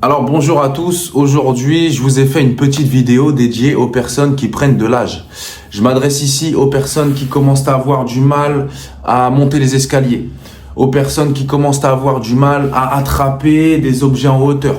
Alors bonjour à tous, aujourd'hui je vous ai fait une petite vidéo dédiée aux personnes qui prennent de l'âge. Je m'adresse ici aux personnes qui commencent à avoir du mal à monter les escaliers, aux personnes qui commencent à avoir du mal à attraper des objets en hauteur,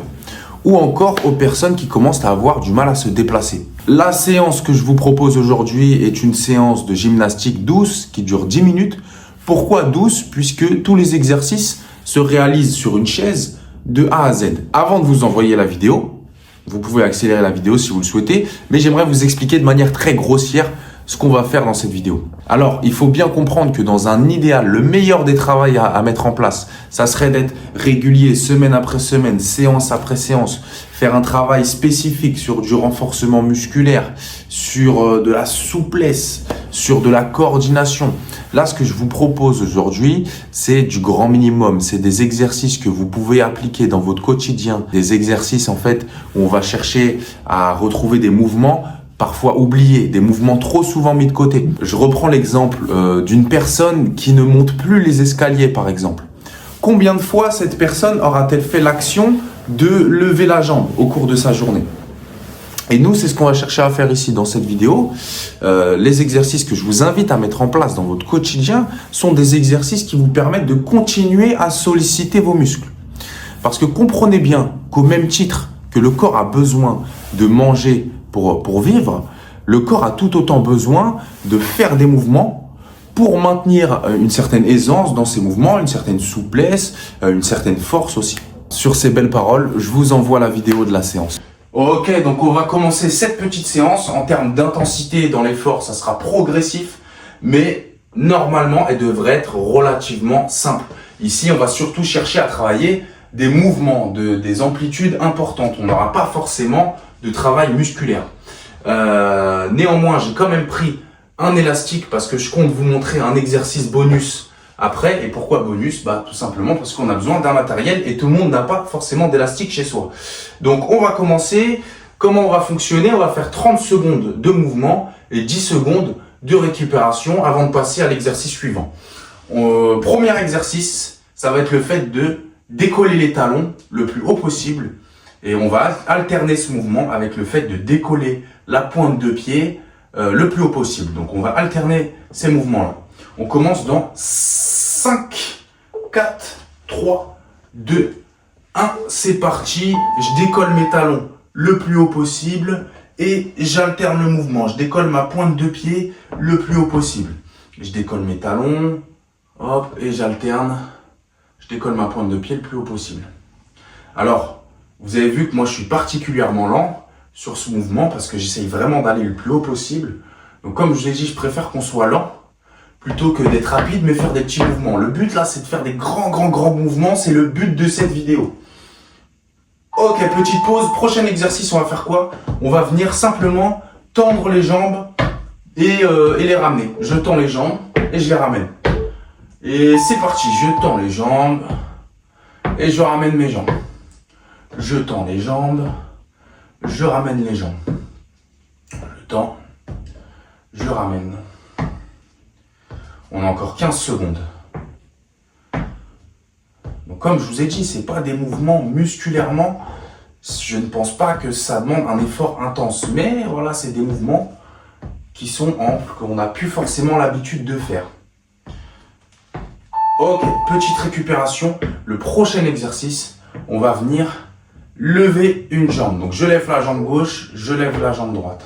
ou encore aux personnes qui commencent à avoir du mal à se déplacer. La séance que je vous propose aujourd'hui est une séance de gymnastique douce qui dure 10 minutes. Pourquoi douce? Puisque tous les exercices se réalisent sur une chaise de A à Z. Avant de vous envoyer la vidéo, vous pouvez accélérer la vidéo si vous le souhaitez, mais j'aimerais vous expliquer de manière très grossière ce qu'on va faire dans cette vidéo. Alors, il faut bien comprendre que dans un idéal, le meilleur des travails à mettre en place, ça serait d'être régulier, semaine après semaine, séance après séance, faire un travail spécifique sur du renforcement musculaire, sur de la souplesse, sur de la coordination. Là, ce que je vous propose aujourd'hui, c'est du grand minimum. C'est des exercices que vous pouvez appliquer dans votre quotidien. Des exercices, en fait, où on va chercher à retrouver des mouvements parfois oubliés, des mouvements trop souvent mis de côté. Je reprends l'exemple d'une personne qui ne monte plus les escaliers, par exemple. Combien de fois cette personne aura-t-elle fait l'action de lever la jambe au cours de sa journée ? Et nous, c'est ce qu'on va chercher à faire ici dans cette vidéo. Les exercices que je vous invite à mettre en place dans votre quotidien sont des exercices qui vous permettent de continuer à solliciter vos muscles. Parce que comprenez bien qu'au même titre que le corps a besoin de manger pour vivre, le corps a tout autant besoin de faire des mouvements pour maintenir une certaine aisance dans ces mouvements, une certaine souplesse, une certaine force aussi. Sur ces belles paroles, je vous envoie la vidéo de la séance. Ok, donc on va commencer cette petite séance. En termes d'intensité dans l'effort, ça sera progressif, mais normalement, elle devrait être relativement simple. Ici, on va surtout chercher à travailler des mouvements, des amplitudes importantes. On n'aura pas forcément de travail musculaire. Néanmoins, j'ai quand même pris un élastique parce que je compte vous montrer un exercice bonus après. Et pourquoi bonus? Tout simplement parce qu'on a besoin d'un matériel et tout le monde n'a pas forcément d'élastique chez soi. Donc on va commencer. Comment on va fonctionner? On va faire 30 secondes de mouvement et 10 secondes de récupération avant de passer à l'exercice suivant. Premier exercice, ça va être le fait de décoller les talons le plus haut possible. Et on va alterner ce mouvement avec le fait de décoller la pointe de pied le plus haut possible. Donc on va alterner ces mouvements-là. On commence dans 5, 4, 3, 2, 1. C'est parti. Je décolle mes talons le plus haut possible et j'alterne le mouvement. Je décolle ma pointe de pied le plus haut possible. Je décolle mes talons, hop, et j'alterne. Je décolle ma pointe de pied le plus haut possible. Alors, vous avez vu que moi je suis particulièrement lent sur ce mouvement parce que j'essaye vraiment d'aller le plus haut possible. Donc comme je vous ai dit, je préfère qu'on soit lent plutôt que d'être rapide mais faire des petits mouvements. Le but là, c'est de faire des grands mouvements, c'est le but de cette vidéo. Ok, petite pause, prochain exercice, on va faire quoi? On va venir simplement tendre les jambes et les ramener. Je tends les jambes et je les ramène. Et c'est parti, je tends les jambes et je ramène mes jambes. Je tends les jambes, je ramène les jambes. Je tends, je ramène. On a encore 15 secondes. Donc comme je vous ai dit, ce n'est pas des mouvements musculairement. Je ne pense pas que ça demande un effort intense. Mais voilà, c'est des mouvements qui sont amples, qu'on n'a plus forcément l'habitude de faire. Ok, petite récupération. Le prochain exercice, on va venir lever une jambe. Donc je lève la jambe gauche, je lève la jambe droite.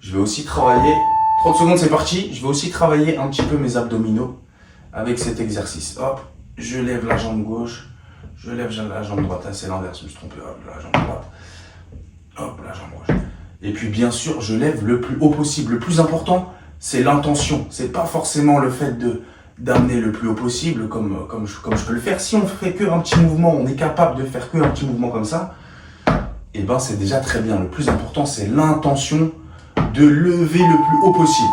Je vais aussi travailler, 30 secondes c'est parti, je vais aussi travailler un petit peu mes abdominaux avec cet exercice. Hop, je lève la jambe gauche, je lève la jambe droite. C'est l'inverse, je me suis trompé. Hop, la jambe droite, hop, la jambe gauche. Et puis bien sûr, je lève le plus haut possible. Le plus important, c'est l'intention. C'est pas forcément le fait d'amener le plus haut possible comme je peux le faire. Si on fait qu'un petit mouvement, on est capable de faire qu'un petit mouvement comme ça, et ben c'est déjà très bien. Le plus important, c'est l'intention de lever le plus haut possible.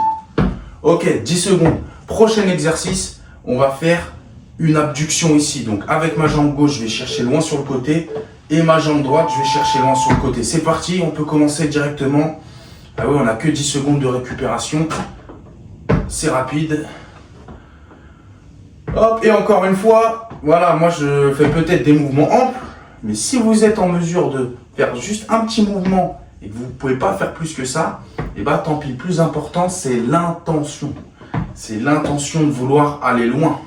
Ok, 10 secondes. Prochain exercice, on va faire une abduction ici. Donc avec ma jambe gauche, je vais chercher loin sur le côté et ma jambe droite, je vais chercher loin sur le côté. C'est parti, on peut commencer directement. Ah oui, on n'a que 10 secondes de récupération. C'est rapide. Hop, et encore une fois, voilà, moi je fais peut-être des mouvements amples, Mais si vous êtes en mesure de faire juste un petit mouvement et que vous ne pouvez pas faire plus que ça, et bah tant pis. Le plus important, c'est l'intention. C'est l'intention de vouloir aller loin.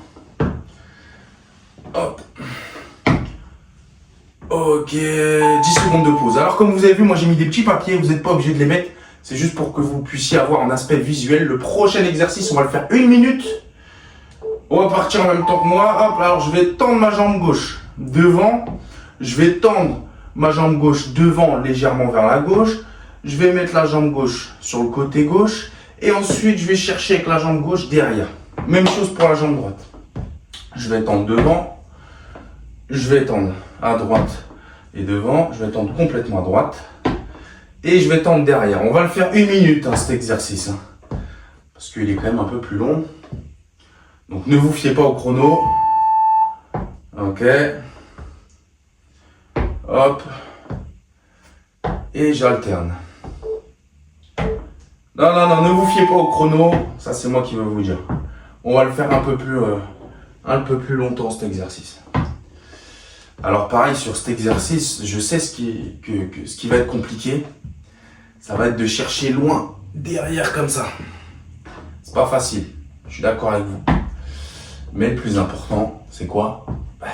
Hop. Ok, 10 secondes de pause. Alors comme vous avez vu, moi j'ai mis des petits papiers, vous n'êtes pas obligé de les mettre. C'est juste pour que vous puissiez avoir un aspect visuel. Le prochain exercice, on va le faire 1 minute. On va partir en même temps que moi. Hop, alors je vais tendre ma jambe gauche devant. Je vais tendre ma jambe gauche devant légèrement vers la gauche. Je vais mettre la jambe gauche sur le côté gauche. Et ensuite, je vais chercher avec la jambe gauche derrière. Même chose pour la jambe droite. Je vais tendre devant. Je vais tendre à droite et devant. Je vais tendre complètement à droite. Et je vais tendre derrière. On va le faire 1 minute, cet exercice. Parce qu'il est quand même un peu plus long. Donc ne vous fiez pas au chrono. Ok. Hop. Et j'alterne. Non, ne vous fiez pas au chrono. Ça, c'est moi qui veux vous dire. On va le faire un peu plus longtemps, cet exercice. Alors pareil, sur cet exercice, je sais ce qui va être compliqué. Ça va être de chercher loin, derrière comme ça. C'est pas facile. Je suis d'accord avec vous. Mais le plus important, c'est quoi?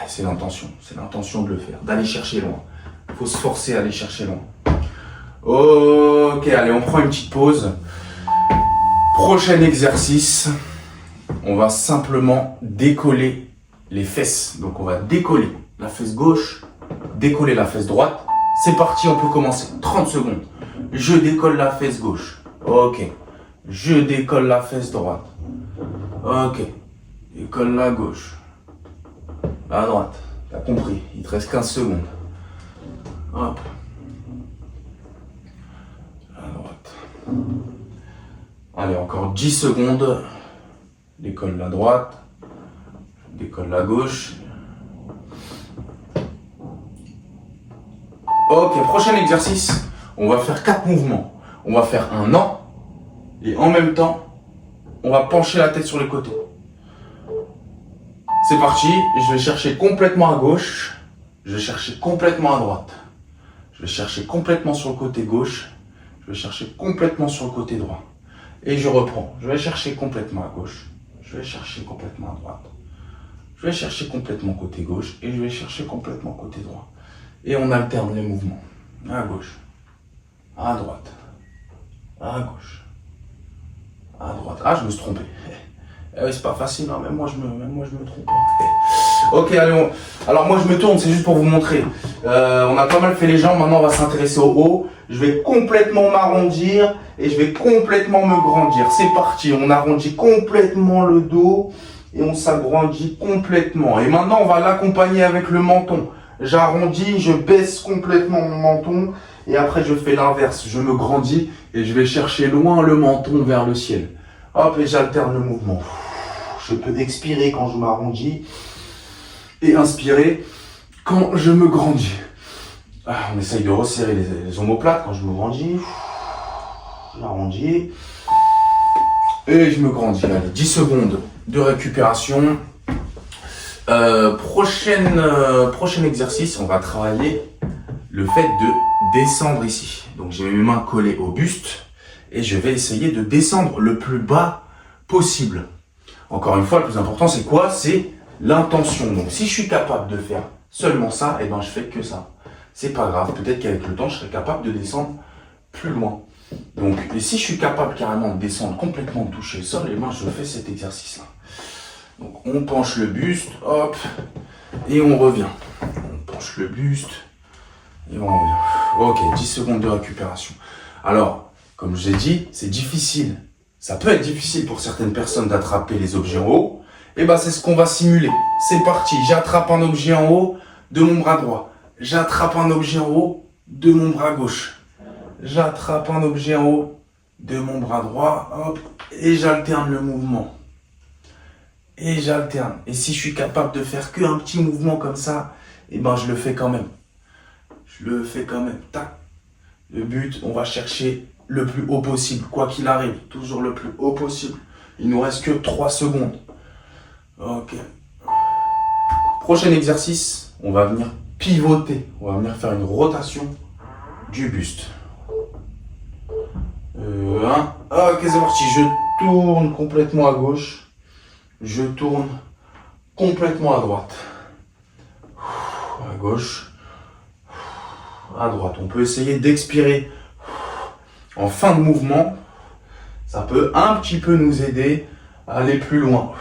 C'est l'intention. C'est l'intention de le faire, d'aller chercher loin. Il faut se forcer à aller chercher loin. Ok, allez, on prend une petite pause. Prochain exercice, on va simplement décoller les fesses. Donc on va décoller la fesse gauche, décoller la fesse droite. C'est parti, on peut commencer. 30 secondes. Je décolle la fesse gauche. Ok. Je décolle la fesse droite. Ok. Décolle la gauche. La droite. T'as compris. Il te reste 15 secondes. Hop. La droite. Allez, encore 10 secondes. Décolle la droite. Décolle la gauche. Ok, prochain exercice. On va faire 4 mouvements. On va faire un an. Et en même temps, on va pencher la tête sur les côtés. C'est parti. Je vais chercher complètement à gauche. Je vais chercher complètement à droite. Je vais chercher complètement sur le côté gauche. Je vais chercher complètement sur le côté droit. Et je reprends. Je vais chercher complètement à gauche. Je vais chercher complètement à droite. Je vais chercher complètement côté gauche. Et je vais chercher complètement côté droit. Et on alterne les mouvements. À gauche. À droite. À gauche. À droite. Ah, je me suis trompé. Eh oui, c'est pas facile, hein. Même moi je me trompe. Ok, allez, alors moi je me tourne, c'est juste pour vous montrer. On a pas mal fait les jambes, maintenant on va s'intéresser au haut. Je vais complètement m'arrondir et je vais complètement me grandir. C'est parti, on arrondit complètement le dos et on s'agrandit complètement. Et maintenant on va l'accompagner avec le menton. J'arrondis, je baisse complètement mon menton et après je fais l'inverse. Je me grandis et je vais chercher loin le menton vers le ciel. Hop, et j'alterne le mouvement. Je peux expirer quand je m'arrondis et inspirer quand je me grandis. On essaye de resserrer les omoplates quand je me grandis. J'arrondis et je me grandis. Allez, 10 secondes de récupération. Prochain exercice, on va travailler le fait de descendre ici. Donc j'ai mes mains collées au buste et je vais essayer de descendre le plus bas possible. Encore une fois, le plus important c'est quoi? C'est l'intention. Donc si je suis capable de faire seulement ça, et ben je fais que ça. C'est pas grave, peut-être qu'avec le temps je serai capable de descendre plus loin. Donc, et si je suis capable carrément de descendre complètement, de toucher le sol, et ben je fais cet exercice-là. Donc on penche le buste, hop, et on revient. On penche le buste, et on revient. Ok, 10 secondes de récupération. Alors, comme je l'ai dit, c'est difficile. Ça peut être difficile pour certaines personnes d'attraper les objets en haut. Et ben c'est ce qu'on va simuler. C'est parti, j'attrape un objet en haut de mon bras droit. J'attrape un objet en haut de mon bras gauche. J'attrape un objet en haut de mon bras droit, hop, et j'alterne le mouvement. Et j'alterne. Et si je suis capable de faire qu'un petit mouvement comme ça, et ben je le fais quand même. Je le fais quand même. Tac. Le but, on va chercher le plus haut possible, quoi qu'il arrive. Toujours le plus haut possible. Il nous reste que 3 secondes. Ok. Prochain exercice, on va venir pivoter. On va venir faire une rotation du buste. Ok, c'est parti. Je tourne complètement à gauche. Je tourne complètement à droite. À gauche. À droite. On peut essayer d'expirer en fin de mouvement. Ça peut un petit peu nous aider à aller plus loin.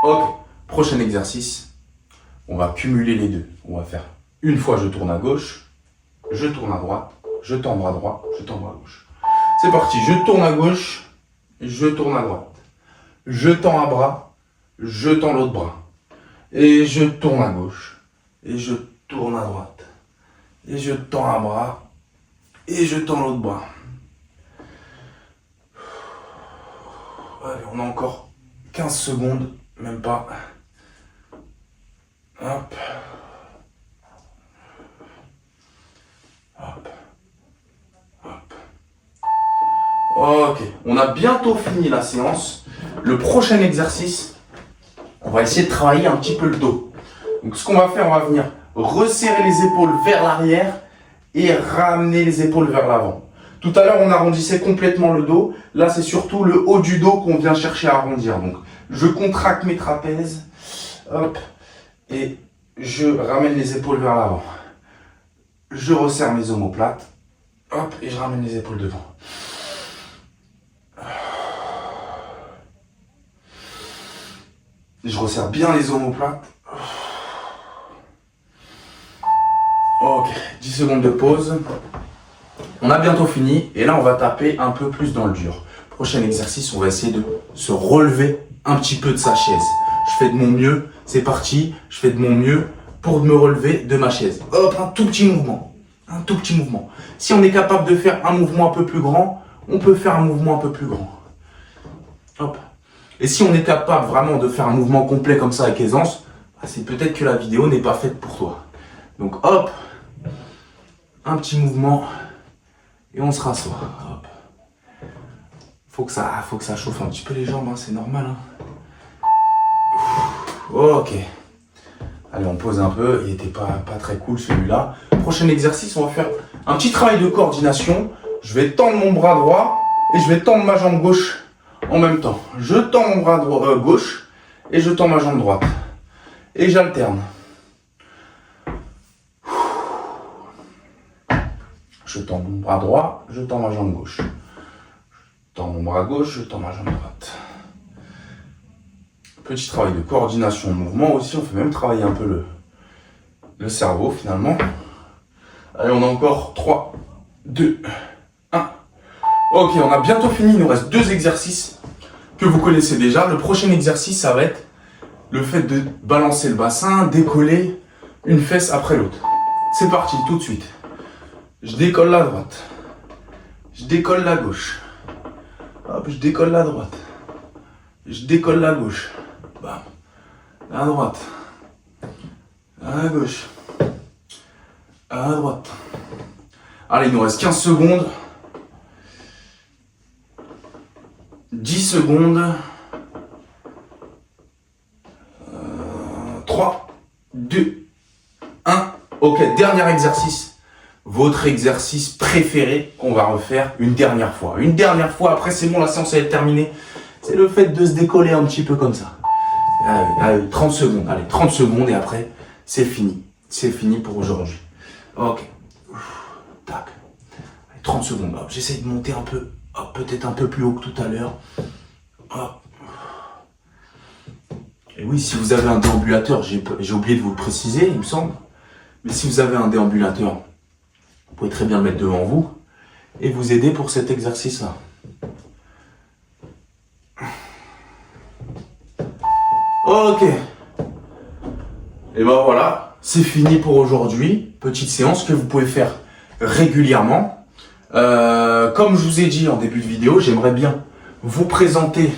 Ok, prochain exercice, on va cumuler les deux. On va faire une fois je tourne à gauche, je tourne à droite, je tends bras droit, je tends bras gauche. C'est parti, je tourne à gauche, je tourne à droite. Je tends un bras, je tends l'autre bras. Et je tourne à gauche, et je tourne à droite. Et je tends un bras, et je tends l'autre bras. Allez, on a encore 15 secondes. Même pas. Hop. Hop. Hop. Ok. On a bientôt fini la séance. Le prochain exercice, on va essayer de travailler un petit peu le dos. Donc ce qu'on va faire, on va venir resserrer les épaules vers l'arrière et ramener les épaules vers l'avant. Tout à l'heure, on arrondissait complètement le dos. Là, c'est surtout le haut du dos qu'on vient chercher à arrondir. Donc, je contracte mes trapèzes, hop, et je ramène les épaules vers l'avant. Je resserre mes omoplates, hop, et je ramène les épaules devant. Je resserre bien les omoplates. Ok, 10 secondes de pause. On a bientôt fini, et là, on va taper un peu plus dans le dur. Prochain exercice, on va essayer de se relever un petit peu de sa chaise. Je fais de mon mieux, c'est parti, je fais de mon mieux pour me relever de ma chaise. Hop, un tout petit mouvement, un tout petit mouvement. Si on est capable de faire un mouvement un peu plus grand, on peut faire un mouvement un peu plus grand. Hop. Et si on est capable vraiment de faire un mouvement complet comme ça avec aisance, c'est peut-être que la vidéo n'est pas faite pour toi. Donc hop, un petit mouvement et on se rassoit. Hop. Faut que ça chauffe un petit peu les jambes, hein, c'est normal. Hein. Ok. Allez, on pose un peu. Il n'était pas très cool celui-là. Prochain exercice, on va faire un petit travail de coordination. Je vais tendre mon bras droit et je vais tendre ma jambe gauche en même temps. Je tends mon bras gauche et je tends ma jambe droite. Et j'alterne. Je tends mon bras droit, je tends ma jambe gauche. Je tends mon bras gauche, je tends ma jambe droite. Petit travail de coordination de mouvement aussi, on fait même travailler un peu le cerveau finalement. Allez, on a encore 3, 2, 1. Ok, on a bientôt fini, il nous reste 2 exercices que vous connaissez déjà. Le prochain exercice, ça va être le fait de balancer le bassin, décoller une fesse après l'autre. C'est parti, tout de suite. Je décolle la droite. Je décolle la gauche. Hop, je décolle la droite. Je décolle la gauche. Bam. À droite. À gauche. À droite. Allez, il nous reste 15 secondes. 10 secondes. 3, 2, 1. Ok, dernier exercice. Votre exercice préféré qu'on va refaire une dernière fois. Une dernière fois, après c'est bon, la séance est terminée. C'est le fait de se décoller un petit peu comme ça. Allez, 30 secondes. Allez, 30 secondes et après, c'est fini. C'est fini pour aujourd'hui. Ok. Tac. Allez, 30 secondes. Hop, j'essaye de monter un peu. Hop, peut-être un peu plus haut que tout à l'heure. Hop. Et oui, si vous avez un déambulateur, j'ai oublié de vous le préciser, il me semble. Mais si vous avez un déambulateur, vous pouvez très bien le mettre devant vous et vous aider pour cet exercice-là. Ok. Et ben voilà, c'est fini pour aujourd'hui. Petite séance que vous pouvez faire régulièrement. Comme je vous ai dit en début de vidéo, j'aimerais bien vous présenter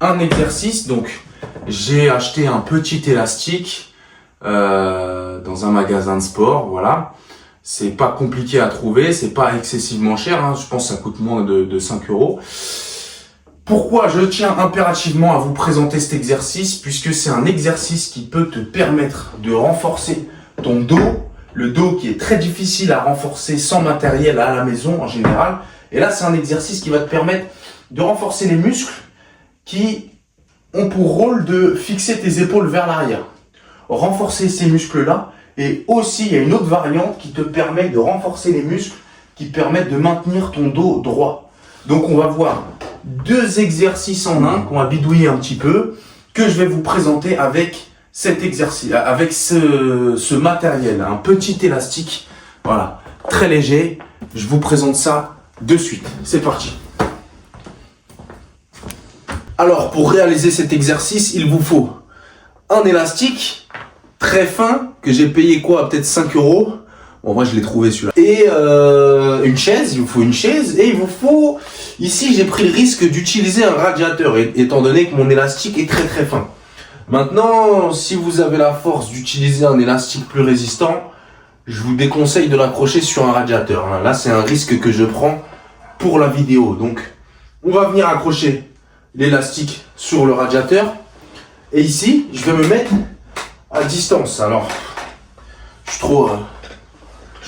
un exercice. Donc, j'ai acheté un petit élastique dans un magasin de sport, voilà. C'est pas compliqué à trouver, c'est pas excessivement cher, hein. Je pense que ça coûte moins de 5 euros. Pourquoi je tiens impérativement à vous présenter cet exercice? Puisque c'est un exercice qui peut te permettre de renforcer ton dos, le dos qui est très difficile à renforcer sans matériel à la maison en général. Et là, c'est un exercice qui va te permettre de renforcer les muscles qui ont pour rôle de fixer tes épaules vers l'arrière. Renforcer ces muscles-là. Et aussi, il y a une autre variante qui te permet de renforcer les muscles qui permettent de maintenir ton dos droit. Donc, on va voir deux exercices en un qu'on va bidouiller un petit peu, que je vais vous présenter avec cet exercice, avec ce matériel, un petit élastique, voilà, très léger. Je vous présente ça de suite. C'est parti. Alors, pour réaliser cet exercice, il vous faut un élastique très fin, que j'ai payé quoi, peut-être 5 euros. Bon, moi, je l'ai trouvé celui-là. Et une chaise, il vous faut une chaise. Et il vous faut... Ici, j'ai pris le risque d'utiliser un radiateur, étant donné que mon élastique est très très fin. Maintenant, si vous avez la force d'utiliser un élastique plus résistant, je vous déconseille de l'accrocher sur un radiateur. Là, c'est un risque que je prends pour la vidéo. Donc, on va venir accrocher l'élastique sur le radiateur. Et ici, je vais me mettre à distance. Alors, je suis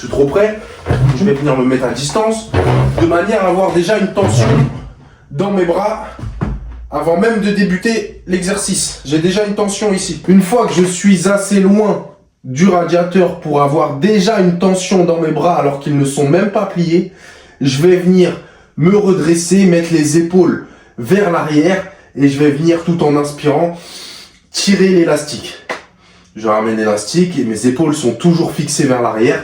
trop près. Je vais venir me mettre à distance de manière à avoir déjà une tension dans mes bras avant même de débuter l'exercice. J'ai déjà une tension ici. Une fois que je suis assez loin du radiateur pour avoir déjà une tension dans mes bras alors qu'ils ne sont même pas pliés, je vais venir me redresser, mettre les épaules vers l'arrière et je vais venir tout en inspirant tirer l'élastique. Je ramène l'élastique et mes épaules sont toujours fixées vers l'arrière.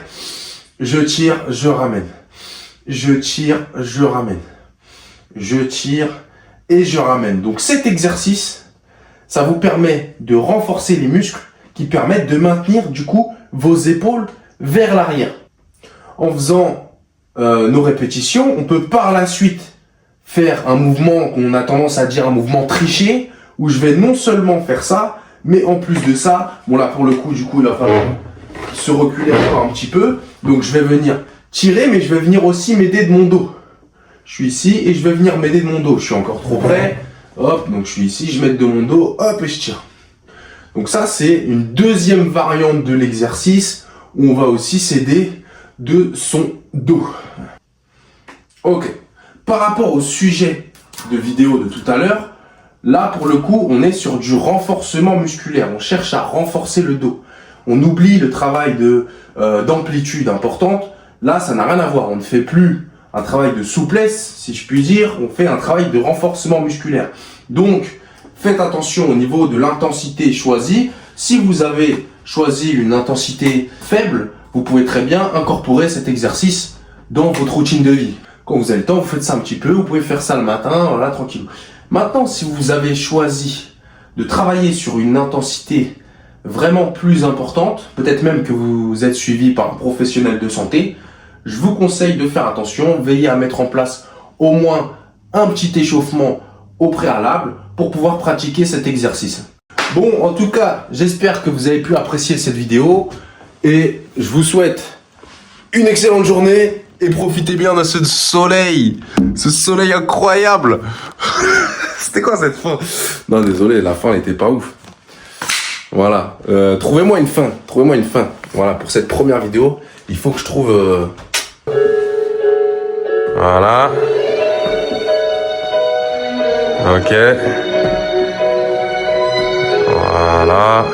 Je tire, je ramène. Je tire, je ramène. Je tire et je ramène. Donc cet exercice, ça vous permet de renforcer les muscles qui permettent de maintenir du coup vos épaules vers l'arrière. En faisant nos répétitions, on peut par la suite faire un mouvement qu'on a tendance à dire un mouvement triché, où je vais non seulement faire ça, mais en plus de ça, bon là pour le coup, du coup, il va falloir se reculer encore un petit peu. Donc je vais venir tirer, mais je vais venir aussi m'aider de mon dos. Je suis ici et je vais venir m'aider de mon dos. Je suis encore trop près. Hop, donc je suis ici, je m'aide de mon dos, hop, et je tire. Donc ça, c'est une deuxième variante de l'exercice où on va aussi s'aider de son dos. Ok. Par rapport au sujet de vidéo de tout à l'heure, là, pour le coup, on est sur du renforcement musculaire. On cherche à renforcer le dos. On oublie le travail d'amplitude importante. Là, ça n'a rien à voir. On ne fait plus un travail de souplesse, si je puis dire. On fait un travail de renforcement musculaire. Donc, faites attention au niveau de l'intensité choisie. Si vous avez choisi une intensité faible, vous pouvez très bien incorporer cet exercice dans votre routine de vie. Quand vous avez le temps, vous faites ça un petit peu. Vous pouvez faire ça le matin, voilà, tranquille. Maintenant, si vous avez choisi de travailler sur une intensité vraiment plus importante, peut-être même que vous êtes suivi par un professionnel de santé, je vous conseille de faire attention, veillez à mettre en place au moins un petit échauffement au préalable pour pouvoir pratiquer cet exercice. Bon, en tout cas, j'espère que vous avez pu apprécier cette vidéo et je vous souhaite une excellente journée et profitez bien de ce soleil incroyable. C'était quoi cette fin? Non, désolé, la fin n'était pas ouf. Voilà, trouvez-moi une fin. Voilà, pour cette première vidéo, il faut que je trouve... Voilà. Ok. Voilà.